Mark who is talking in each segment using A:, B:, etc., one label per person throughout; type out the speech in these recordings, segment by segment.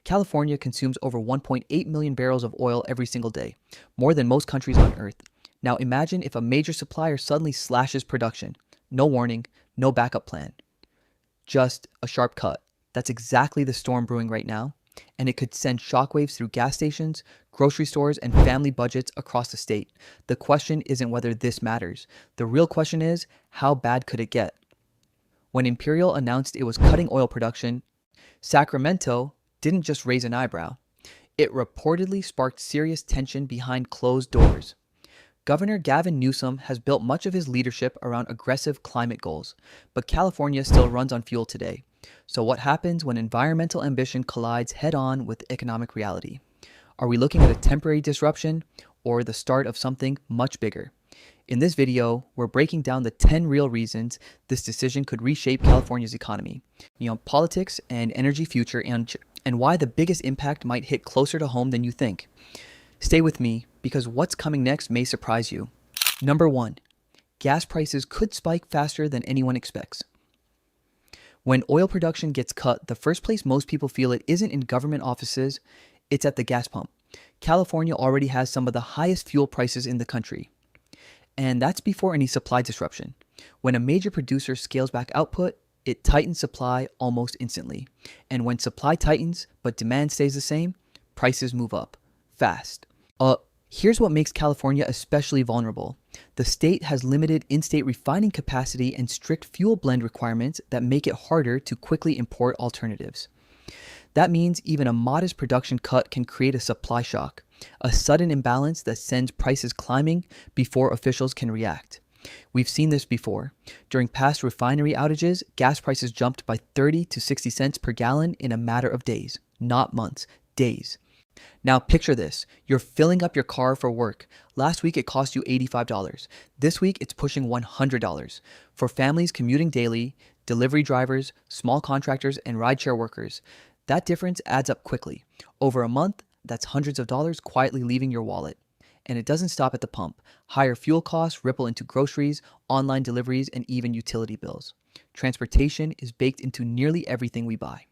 A: California consumes over 1.8 million barrels of oil every single day, more than most countries on Earth. Now imagine if a major supplier suddenly slashes production. No warning, no backup plan. Just a sharp cut. That's exactly the storm brewing right now, and it could send shockwaves through gas stations, grocery stores, and family budgets across the state. The question isn't whether this matters. The real question is, how bad could it get? When Imperial announced it was cutting oil production, Sacramento didn't just raise an eyebrow. It reportedly sparked serious tension behind closed doors. Governor Gavin Newsom has built much of his leadership around aggressive climate goals, but California still runs on fuel today. So what happens when environmental ambition collides head-on with economic reality? Are we looking at a temporary disruption or the start of something much bigger? In this video, we're breaking down the 10 real reasons this decision could reshape California's economy, politics and energy future, and why the biggest impact might hit closer to home than you think. Stay with me, because what's coming next may surprise you. Number 1, gas prices could spike faster than anyone expects. When oil production gets cut, the first place most people feel it isn't in government offices, it's at the gas pump. California already has some of the highest fuel prices in the country. And that's before any supply disruption. When a major producer scales back output, it tightens supply almost instantly. And when supply tightens, but demand stays the same, prices move up fast. Here's what makes California especially vulnerable. The state has limited in-state refining capacity and strict fuel blend requirements that make it harder to quickly import alternatives. That means even a modest production cut can create a supply shock, a sudden imbalance that sends prices climbing before officials can react. We've seen this before. During past refinery outages, gas prices jumped by 30 to 60 cents per gallon in a matter of days, not months, days. Now picture this. You're filling up your car for work. Last week it cost you $85. This week it's pushing $100. For families commuting daily, delivery drivers, small contractors, and rideshare workers, that difference adds up quickly. Over a month, that's hundreds of dollars quietly leaving your wallet. And it doesn't stop at the pump. Higher fuel costs ripple into groceries, online deliveries, and even utility bills. Transportation is baked into nearly everything we buy.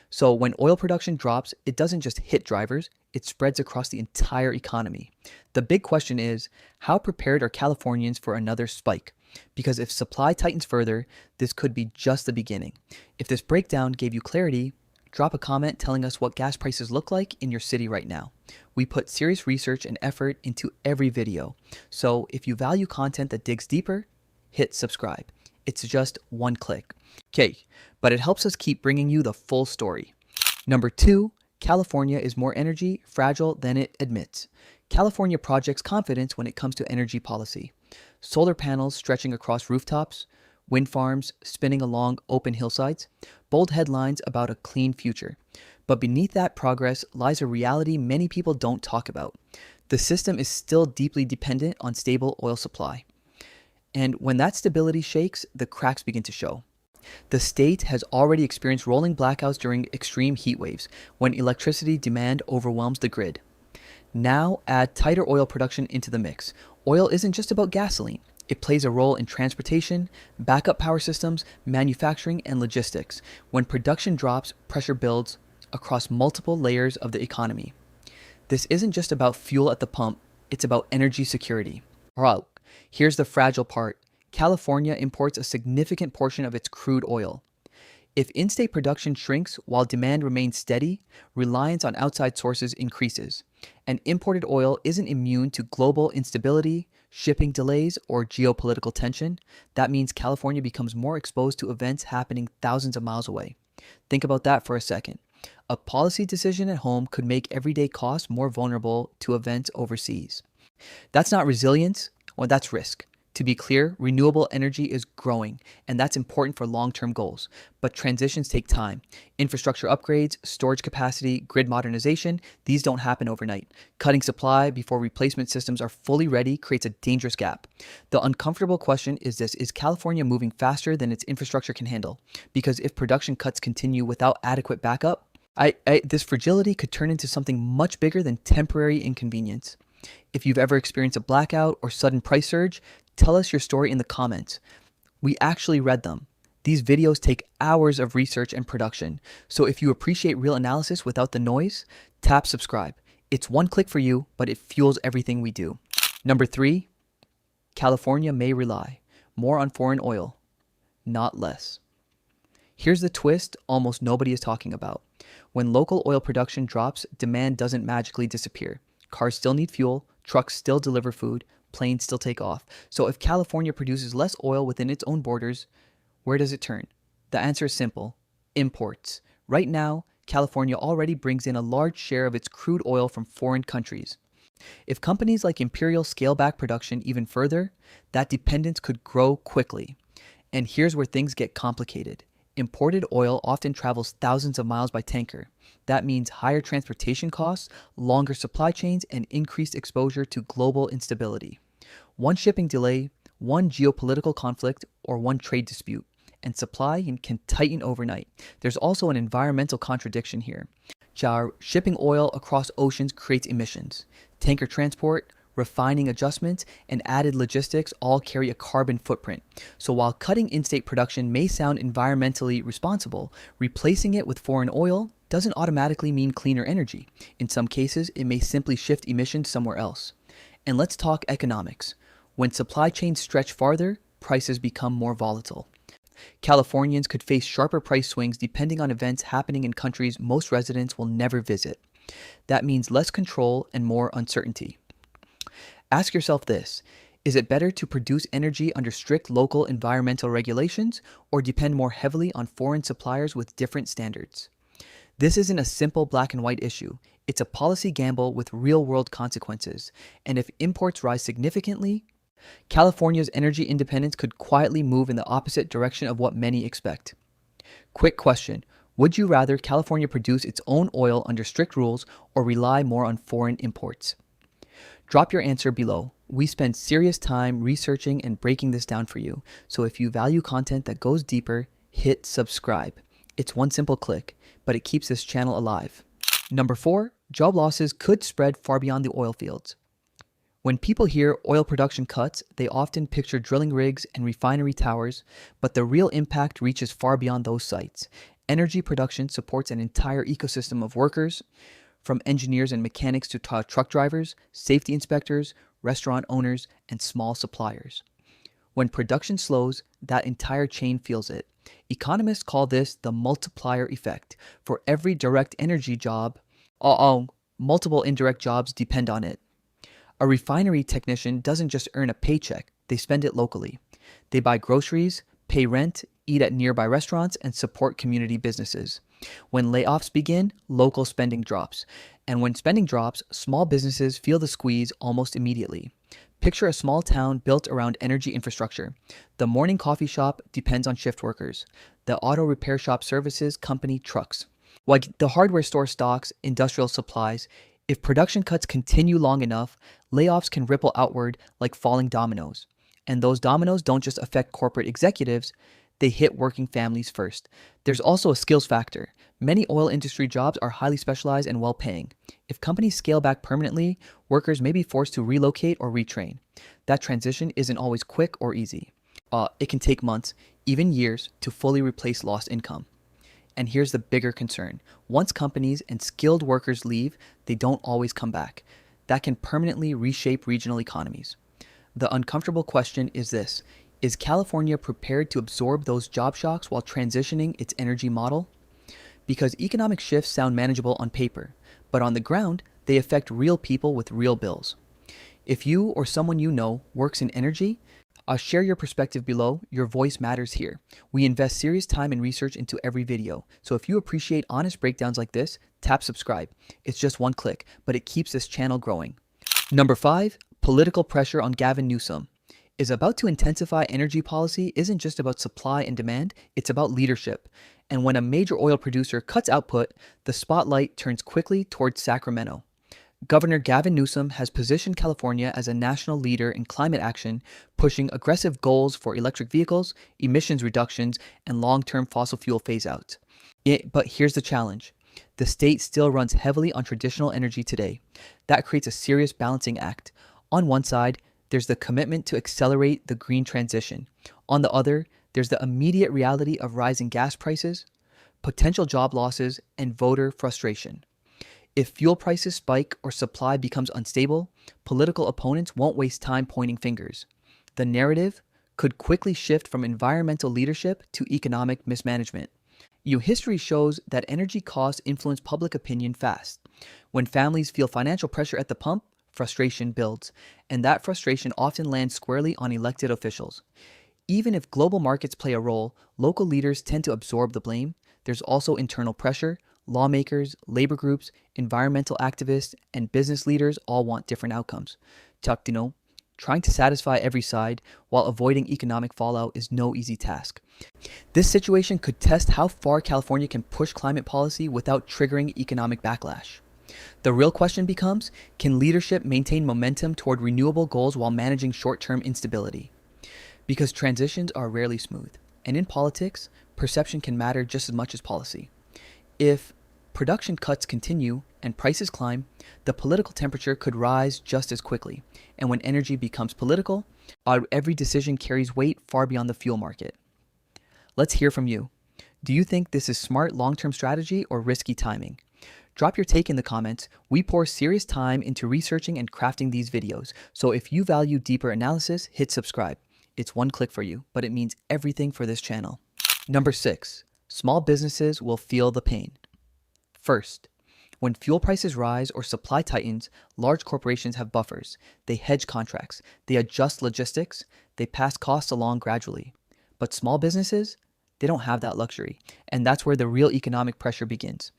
A: So when oil production drops, it doesn't just hit drivers, it spreads across the entire economy. The big question is, how prepared are Californians for another spike? Because if supply tightens further, this could be just the beginning. If this breakdown gave you clarity, drop a comment telling us what gas prices look like in your city right now. We put serious research and effort into every video. So if you value content that digs deeper, hit subscribe. It's just one click. But it helps us keep bringing you the full story. Number 2, California is more energy fragile than it admits. California projects confidence when it comes to energy policy. Solar panels stretching across rooftops, wind farms spinning along open hillsides, bold headlines about a clean future. But beneath that progress lies a reality many people don't talk about. The system is still deeply dependent on stable oil supply. And when that stability shakes, the cracks begin to show. The state has already experienced rolling blackouts during extreme heat waves, when electricity demand overwhelms the grid. Now add tighter oil production into the mix. Oil isn't just about gasoline. It plays a role in transportation, backup power systems, manufacturing, and logistics. When production drops, pressure builds across multiple layers of the economy. This isn't just about fuel at the pump, it's about energy security. Alright, here's the fragile part. California imports a significant portion of its crude oil. If in-state production shrinks while demand remains steady, reliance on outside sources increases. And imported oil isn't immune to global instability, shipping delays, or geopolitical tension. That means California becomes more exposed to events happening thousands of miles away. Think about that for a second. A policy decision at home could make everyday costs more vulnerable to events overseas. That's not resilience, that's risk. To be clear, renewable energy is growing, and that's important for long-term goals. But transitions take time. Infrastructure upgrades, storage capacity, grid modernization, these don't happen overnight. Cutting supply before replacement systems are fully ready creates a dangerous gap. The uncomfortable question is this: is California moving faster than its infrastructure can handle? Because if production cuts continue without adequate backup, this fragility could turn into something much bigger than temporary inconvenience. If you've ever experienced a blackout or sudden price surge, tell us your story in the comments. We actually read them. These videos take hours of research and production, so if you appreciate real analysis without the noise, tap subscribe. It's one click for you, but it fuels everything we do. Number 3, California may rely more on foreign oil, not less. Here's the twist almost nobody is talking about. When local oil production drops, demand doesn't magically disappear. Cars still need fuel, trucks still deliver food, planes still take off. So if California produces less oil within its own borders, where does it turn? The answer is simple: imports. Right now, California already brings in a large share of its crude oil from foreign countries. If companies like Imperial scale back production even further, that dependence could grow quickly. And here's where things get complicated. Imported oil often travels thousands of miles by tanker. That means higher transportation costs, longer supply chains, and increased exposure to global instability. One shipping delay, one geopolitical conflict, or one trade dispute, and supply can tighten overnight. There's also an environmental contradiction here. Shipping oil across oceans creates emissions. Tanker transport, refining adjustments, and added logistics all carry a carbon footprint. So while cutting in-state production may sound environmentally responsible, replacing it with foreign oil doesn't automatically mean cleaner energy. In some cases, it may simply shift emissions somewhere else. And let's talk economics. When supply chains stretch farther, prices become more volatile. Californians could face sharper price swings depending on events happening in countries most residents will never visit. That means less control and more uncertainty. Ask yourself this: is it better to produce energy under strict local environmental regulations or depend more heavily on foreign suppliers with different standards? This isn't a simple black and white issue. It's a policy gamble with real-world consequences. And if imports rise significantly, California's energy independence could quietly move in the opposite direction of what many expect. Quick question: would you rather California produce its own oil under strict rules or rely more on foreign imports? Drop your answer below. We spend serious time researching and breaking this down for you. So if you value content that goes deeper, hit subscribe. It's one simple click, but it keeps this channel alive. Number 4, job losses could spread far beyond the oil fields. When people hear oil production cuts, they often picture drilling rigs and refinery towers, but the real impact reaches far beyond those sites. Energy production supports an entire ecosystem of workers, from engineers and mechanics to truck drivers, safety inspectors, restaurant owners, and small suppliers. When production slows, that entire chain feels it. Economists call this the multiplier effect. For every direct energy job, multiple indirect jobs depend on it. A refinery technician doesn't just earn a paycheck, they spend it locally. They buy groceries, pay rent, eat at nearby restaurants, and support community businesses. When layoffs begin, local spending drops. And when spending drops, small businesses feel the squeeze almost immediately. Picture a small town built around energy infrastructure. The morning coffee shop depends on shift workers. The auto repair shop services company trucks. Like the hardware store stocks industrial supplies. If production cuts continue long enough, layoffs can ripple outward like falling dominoes. And those dominoes don't just affect corporate executives, they hit working families first. There's also a skills factor. Many oil industry jobs are highly specialized and well-paying. If companies scale back permanently, workers may be forced to relocate or retrain. That transition isn't always quick or easy. It can take months, even years, to fully replace lost income. And here's the bigger concern. Once companies and skilled workers leave, they don't always come back. That can permanently reshape regional economies. The uncomfortable question is this: is California prepared to absorb those job shocks while transitioning its energy model? Because economic shifts sound manageable on paper, but on the ground, they affect real people with real bills. If you or someone you know works in energy, share your perspective below. Your voice matters here. We invest serious time and research into every video. So if you appreciate honest breakdowns like this, tap subscribe. It's just one click, but it keeps this channel growing. Number 5, political pressure on Gavin Newsom. Is about to intensify energy policy isn't just about supply and demand, it's about leadership. And when a major oil producer cuts output, the spotlight turns quickly towards Sacramento. Governor Gavin Newsom has positioned California as a national leader in climate action, pushing aggressive goals for electric vehicles, emissions reductions, and long-term fossil fuel phase-outs. But here's the challenge. The state still runs heavily on traditional energy today. That creates a serious balancing act. On one side, there's the commitment to accelerate the green transition. On the other, There's the immediate reality of rising gas prices, potential job losses, and voter frustration. If fuel prices spike or supply becomes unstable, political opponents won't waste time pointing fingers. The narrative could quickly shift from environmental leadership to economic mismanagement. History shows that energy costs influence public opinion fast. When families feel financial pressure at the pump, frustration builds, and that frustration often lands squarely on elected officials. Even if global markets play a role, local leaders tend to absorb the blame. There's also internal pressure. Lawmakers, labor groups, environmental activists, and business leaders all want different outcomes. Trying to satisfy every side while avoiding economic fallout is no easy task. This situation could test how far California can push climate policy without triggering economic backlash. The real question becomes, can leadership maintain momentum toward renewable goals while managing short-term instability? Because transitions are rarely smooth, and in politics, perception can matter just as much as policy. If production cuts continue and prices climb, the political temperature could rise just as quickly. And when energy becomes political, every decision carries weight far beyond the fuel market. Let's hear from you. Do you think this is smart long-term strategy or risky timing? Drop your take in the comments. We pour serious time into researching and crafting these videos. So if you value deeper analysis, hit subscribe. It's one click for you, but it means everything for this channel. Number 6. Small businesses will feel the pain. First, when fuel prices rise or supply tightens, large corporations have buffers. They hedge contracts, they adjust logistics, they pass costs along gradually. But small businesses, they don't have that luxury, and that's where the real economic pressure begins.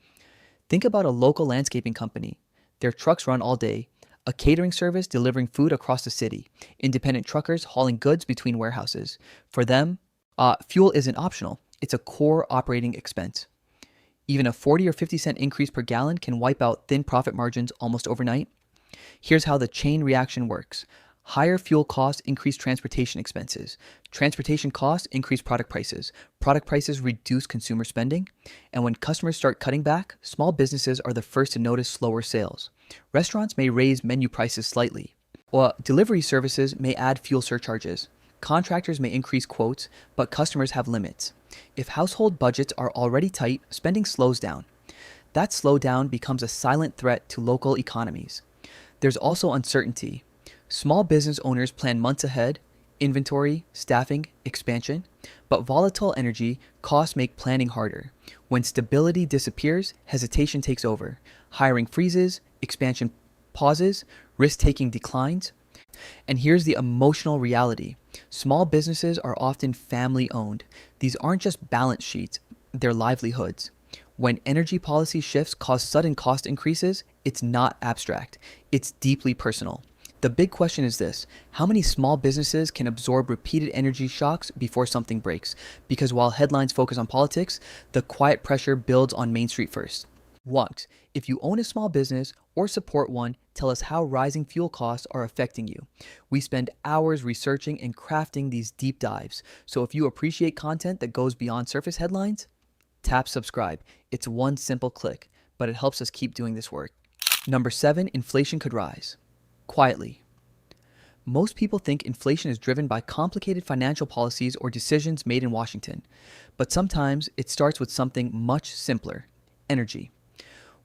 A: Think about a local landscaping company. Their trucks run all day, a catering service delivering food across the city, independent truckers hauling goods between warehouses. For them, fuel isn't optional. It's a core operating expense. Even a 40 or 50 cent increase per gallon can wipe out thin profit margins almost overnight. Here's how the chain reaction works. Higher fuel costs increase transportation expenses. Transportation costs increase product prices. Product prices reduce consumer spending. And when customers start cutting back, small businesses are the first to notice slower sales. Restaurants may raise menu prices slightly. Or delivery services may add fuel surcharges. Contractors may increase quotes, but customers have limits. If household budgets are already tight, spending slows down. That slowdown becomes a silent threat to local economies. There's also uncertainty. Small business owners plan months ahead, inventory, staffing, expansion, but volatile energy costs make planning harder. When stability disappears, hesitation takes over. Hiring freezes, expansion pauses, risk-taking declines. And here's the emotional reality. Small businesses are often family-owned. These aren't just balance sheets, they're livelihoods. When energy policy shifts cause sudden cost increases, it's not abstract, it's deeply personal. The big question is this: how many small businesses can absorb repeated energy shocks before something breaks? Because while headlines focus on politics, the quiet pressure builds on Main Street first. If you own a small business or support one, tell us how rising fuel costs are affecting you. We spend hours researching and crafting these deep dives. So if you appreciate content that goes beyond surface headlines, tap subscribe. It's one simple click, but it helps us keep doing this work. Number 7, inflation could rise. Quietly. Most people think inflation is driven by complicated financial policies or decisions made in Washington. But sometimes it starts with something much simpler: energy.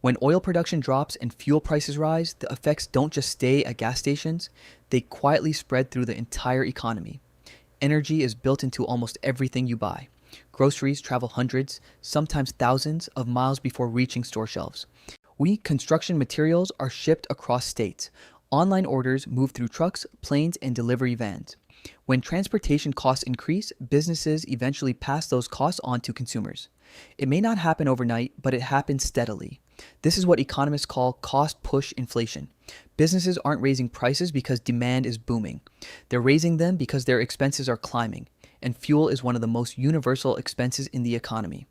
A: When oil production drops and fuel prices rise, the effects don't just stay at gas stations, they quietly spread through the entire economy. Energy is built into almost everything you buy. Groceries travel hundreds, sometimes thousands of miles before reaching store shelves. Construction materials are shipped across states. Online orders move through trucks, planes, and delivery vans. When transportation costs increase, businesses eventually pass those costs on to consumers. It may not happen overnight, but it happens steadily. This is what economists call cost-push inflation. Businesses aren't raising prices because demand is booming. They're raising them because their expenses are climbing, and fuel is one of the most universal expenses in the economy.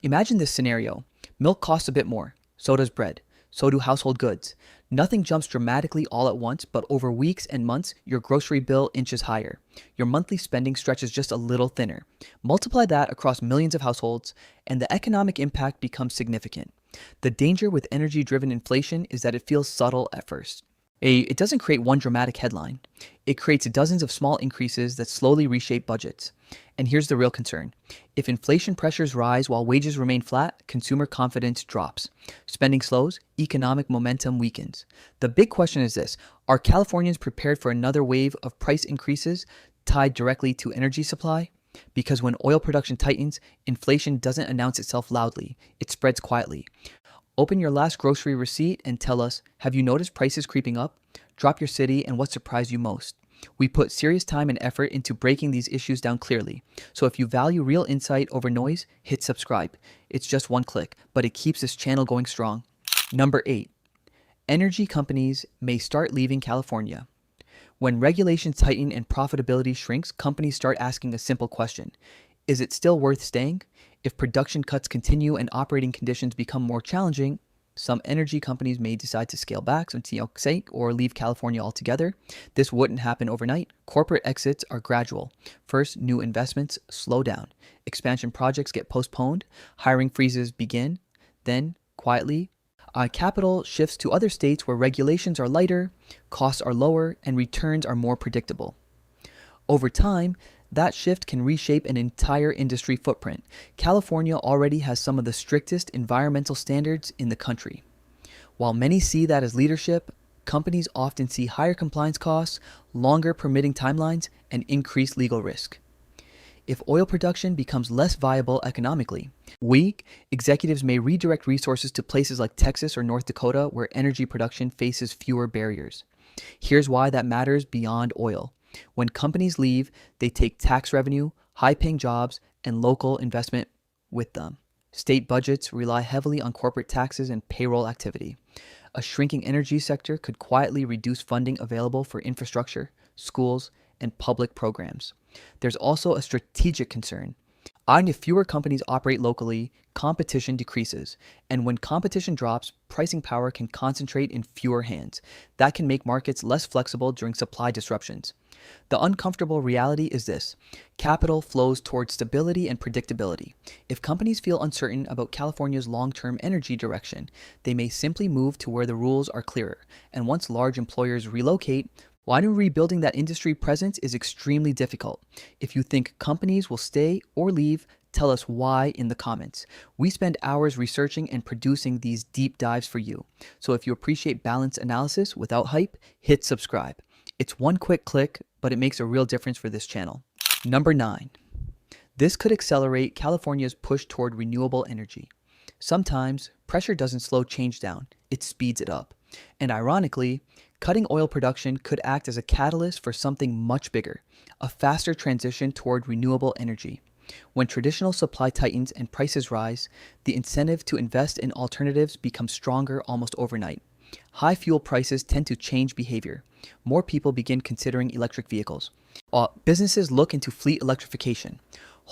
A: Imagine this scenario. Milk costs a bit more, so does bread, so do household goods. Nothing jumps dramatically all at once, but over weeks and months, your grocery bill inches higher. Your monthly spending stretches just a little thinner. Multiply that across millions of households, and the economic impact becomes significant. The danger with energy-driven inflation is that it feels subtle at first. It doesn't create one dramatic headline. It creates dozens of small increases that slowly reshape budgets. And here's the real concern. If inflation pressures rise while wages remain flat, consumer confidence drops. Spending slows, economic momentum weakens. The big question is this: are Californians prepared for another wave of price increases tied directly to energy supply? Because when oil production tightens, inflation doesn't announce itself loudly, it spreads quietly. Open your last grocery receipt and tell us, have you noticed prices creeping up? Drop your city and what surprised you most. We put serious time and effort into breaking these issues down clearly. So if you value real insight over noise, hit subscribe. It's just one click, but it keeps this channel going strong. Number 8. Energy companies may start leaving California. When regulations tighten and profitability shrinks, companies start asking a simple question: is it still worth staying? If production cuts continue and operating conditions become more challenging, some energy companies may decide to scale back some sake or leave California altogether. This wouldn't happen overnight. Corporate exits are gradual. First, new investments slow down. Expansion projects get postponed. Hiring freezes begin. Then, quietly, capital shifts to other states where regulations are lighter, costs are lower, and returns are more predictable. Over time, that shift can reshape an entire industry footprint. California already has some of the strictest environmental standards in the country. While many see that as leadership, companies often see higher compliance costs, longer permitting timelines, and increased legal risk. If oil production becomes less viable economically, executives may redirect resources to places like Texas or North Dakota where energy production faces fewer barriers. Here's why that matters beyond oil. When companies leave, they take tax revenue, high-paying jobs, and local investment with them. State budgets rely heavily on corporate taxes and payroll activity. A shrinking energy sector could quietly reduce funding available for infrastructure, schools, and public programs. There's also a strategic concern. If fewer companies operate locally, competition decreases. And when competition drops, pricing power can concentrate in fewer hands. That can make markets less flexible during supply disruptions. The uncomfortable reality is this: capital flows towards stability and predictability. If companies feel uncertain about California's long-term energy direction, they may simply move to where the rules are clearer. And once large employers relocate, rebuilding that industry presence is extremely difficult. If you think companies will stay or leave, tell us why in the comments. We spend hours researching and producing these deep dives for you. So if you appreciate balanced analysis without hype, hit subscribe. It's one quick click, but it makes a real difference for this channel. Number 9. This could accelerate California's push toward renewable energy. Sometimes, pressure doesn't slow change down, it speeds it up. And ironically, cutting oil production could act as a catalyst for something much bigger: a faster transition toward renewable energy. When traditional supply tightens and prices rise, the incentive to invest in alternatives becomes stronger almost overnight. High fuel prices tend to change behavior. More people begin considering electric vehicles. Businesses look into fleet electrification.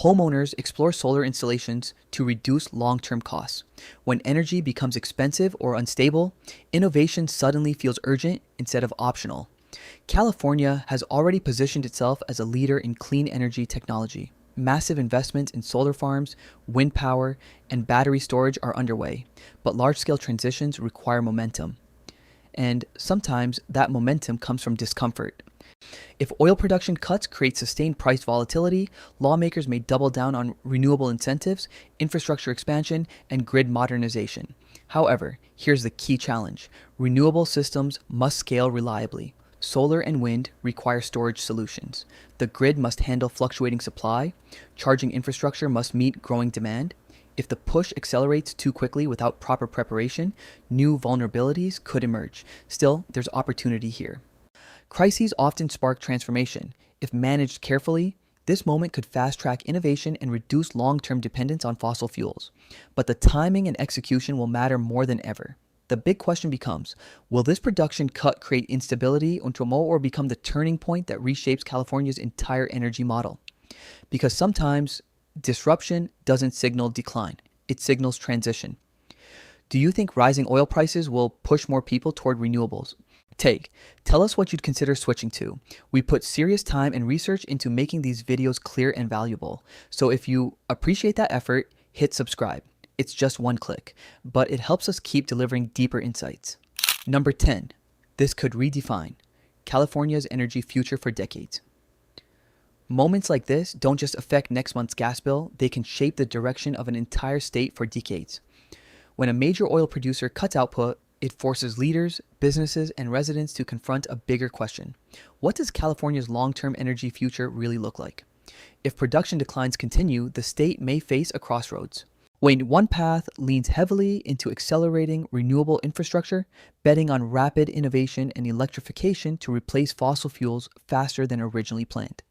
A: Homeowners explore solar installations to reduce long-term costs. When energy becomes expensive or unstable, innovation suddenly feels urgent instead of optional. California has already positioned itself as a leader in clean energy technology. Massive investments in solar farms, wind power, and battery storage are underway, but large-scale transitions require momentum. And sometimes that momentum comes from discomfort. If oil production cuts create sustained price volatility, lawmakers may double down on renewable incentives, infrastructure expansion, and grid modernization. However, here's the key challenge: renewable systems must scale reliably. Solar and wind require storage solutions. The grid must handle fluctuating supply. Charging infrastructure must meet growing demand. If the push accelerates too quickly without proper preparation, new vulnerabilities could emerge. Still, there's opportunity here. Crises often spark transformation. If managed carefully, this moment could fast-track innovation and reduce long-term dependence on fossil fuels. But the timing and execution will matter more than ever. The big question becomes, will this production cut create instability or become the turning point that reshapes California's entire energy model? Because sometimes disruption doesn't signal decline, it signals transition. Do you think rising oil prices will push more people toward renewables? Tell us what you'd consider switching to. We put serious time and research into making these videos clear and valuable. So if you appreciate that effort, hit subscribe. It's just one click, but it helps us keep delivering deeper insights. Number 10. This could redefine California's energy future for decades. Moments like this don't just affect next month's gas bill, they can shape the direction of an entire state for decades. When a major oil producer cuts output, it forces leaders, businesses, and residents to confront a bigger question. What does California's long-term energy future really look like? If production declines continue, the state may face a crossroads. When one path leans heavily into accelerating renewable infrastructure, betting on rapid innovation and electrification to replace fossil fuels faster than originally planned.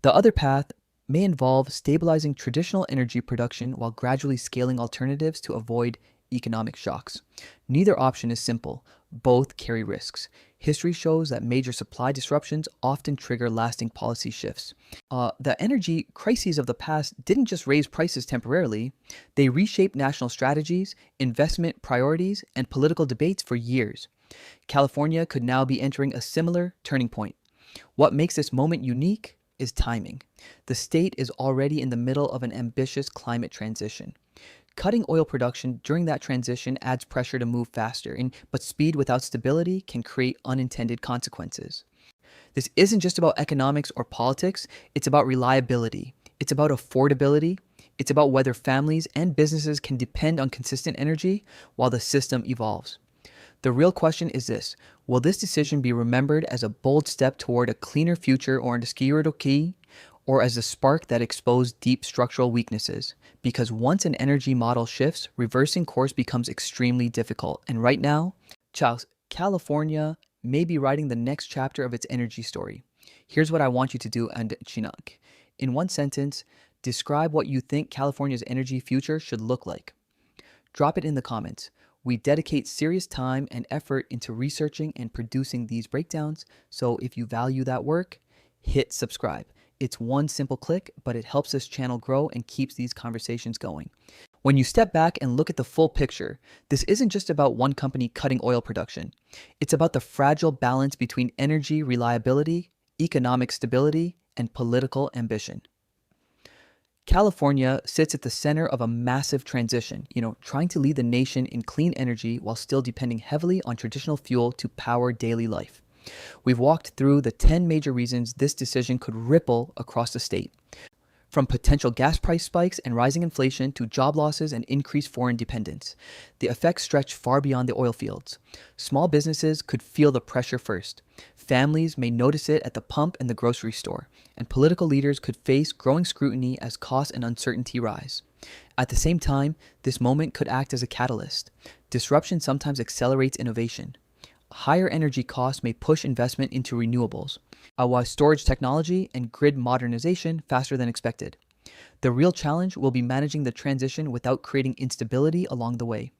A: The other path may involve stabilizing traditional energy production while gradually scaling alternatives to avoid economic shocks. Neither option is simple. Both carry risks. History shows that major supply disruptions often trigger lasting policy shifts. The energy crises of the past didn't just raise prices temporarily, they reshaped national strategies, investment priorities, and political debates for years. California could now be entering a similar turning point. What makes this moment unique is timing. The state is already in the middle of an ambitious climate transition. Cutting oil production during that transition adds pressure to move faster, but speed without stability can create unintended consequences. This isn't just about economics or politics, it's about reliability. It's about affordability. It's about whether families and businesses can depend on consistent energy while the system evolves. The real question is this: will this decision be remembered as a bold step toward a cleaner future or as a spark that exposed deep structural weaknesses? Because once an energy model shifts, reversing course becomes extremely difficult. And right now, California may be writing the next chapter of its energy story. Here's what I want you to do, and Chinak. In one sentence, describe what you think California's energy future should look like. Drop it in the comments. We dedicate serious time and effort into researching and producing these breakdowns, so if you value that work, hit subscribe. It's one simple click, but it helps this channel grow and keeps these conversations going. When you step back and look at the full picture, this isn't just about one company cutting oil production. It's about the fragile balance between energy reliability, economic stability, and political ambition. California sits at the center of a massive transition, trying to lead the nation in clean energy while still depending heavily on traditional fuel to power daily life. We've walked through the 10 major reasons this decision could ripple across the state. From potential gas price spikes and rising inflation to job losses and increased foreign dependence, the effects stretch far beyond the oil fields. Small businesses could feel the pressure first. Families may notice it at the pump and the grocery store, and political leaders could face growing scrutiny as cost and uncertainty rise. At the same time, this moment could act as a catalyst. Disruption sometimes accelerates innovation. Higher energy costs may push investment into renewables, while storage technology and grid modernization faster than expected. The real challenge will be managing the transition without creating instability along the way.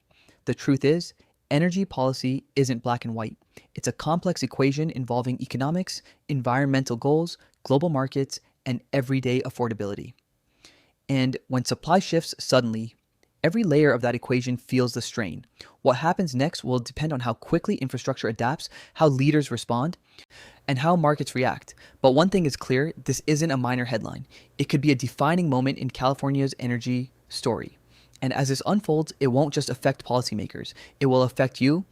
A: The truth is, energy policy isn't black and white. It's a complex equation involving economics, environmental goals, global markets, and everyday affordability. And when supply shifts suddenly, every layer of that equation feels the strain. What happens next will depend on how quickly infrastructure adapts, how leaders respond, and how markets react. But one thing is clear, this isn't a minor headline. It could be a defining moment in California's energy story. And as this unfolds, it won't just affect policymakers. It will affect you,